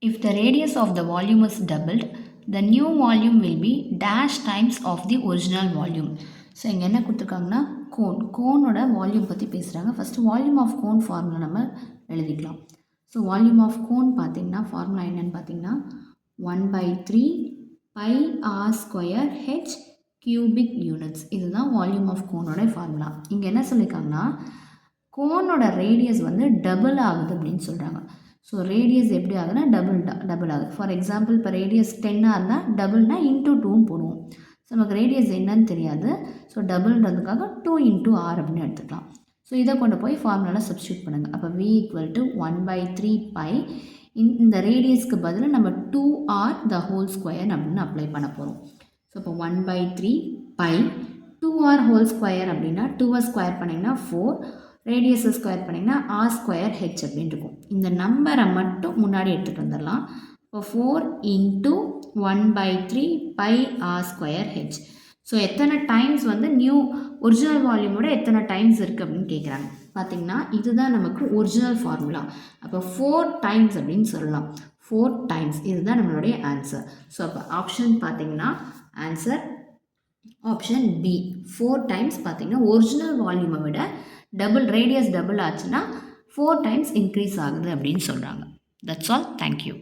If the radius of the volume is doubled, the new volume will be dash times of the original volume. So இங்கே என்ன கொடுத்துருக்காங்கன்னா கோனோட volume பற்றி பேசுகிறாங்க. First volume of cone formula நம்ம எழுதிக்கலாம். So volume of cone பார்த்திங்கன்னா formula என்னென்னு பார்த்தீங்கன்னா 1/3 pi r square h cubic units. இதுதான் வால்யூம் ஆஃப் கோனோட ஃபார்முலா. இங்கே என்ன சொல்லியிருக்காங்கன்னா கோனோட ரேடியஸ் வந்து டபுள் ஆகுது அப்படின்னு சொல்கிறாங்க. ஸோ ரேடியஸ் எப்படி ஆகுதுன்னா டபுள் ஆகுது. ஃபார் எக்ஸாம்பிள் இப்போ ரேடியஸ் 10ஆக இருந்தால் டபுள்னா இன்ட்டு 2ன்னு போடுவோம். ஸோ நமக்கு ரேடியஸ் என்னன்னு தெரியாது. ஸோ டபுள்ன்றதுக்காக 2 × r அப்படின்னு எடுத்துக்கலாம். ஸோ இதை கொண்டு போய் ஃபார்முலாவில் சப்ஸ்டியூட் பண்ணுங்கள். அப்போ v = 1/3 பை இந்த ரேடியஸ்க்கு பதில் நம்ம 2r the whole square அப்படின்னு அப்ளை பண்ண போகிறோம். ஸோ இப்போ 1/3 பை 2r whole square அப்படின்னா 2 ஸ்கொயர் பண்ணிங்கன்னா 4, ரேடியஸை ஸ்கொயர் பண்ணிங்கன்னா r ஸ்கொயர் ஹெச் அப்படின்னு இருக்கும். இந்த நம்பரை மட்டும் முன்னாடி எடுத்துகிட்டு வந்துடலாம். இப்போ 4 × 1/3 pi r square h. So எத்தனை டைம்ஸ் வந்து நியூ ஒரிஜினல் வால்யூமோட எத்தனை டைம்ஸ் இருக்குது அப்படின்னு கேட்குறாங்க. பார்த்திங்கன்னா இதுதான் நமக்கு ஒரிஜினல் ஃபார்முலா. அப்போ 4 டைம்ஸ் அப்படின்னு சொல்லலாம். 4 டைம்ஸ் இதுதான் நம்மளுடைய ஆன்சர். ஸோ அப்போ ஆப்ஷன் பார்த்திங்கன்னா ஆன்சர் ஆப்ஷன் பி 4 டைம்ஸ். பார்த்திங்கன்னா ஒரிஜினல் வால்யூமை விட ரேடியஸ் டபுள் ஆச்சுன்னா 4 டைம்ஸ் இன்க்ரீஸ் ஆகுது அப்படின்னு சொல்கிறாங்க. That's all. தேங்க்யூ.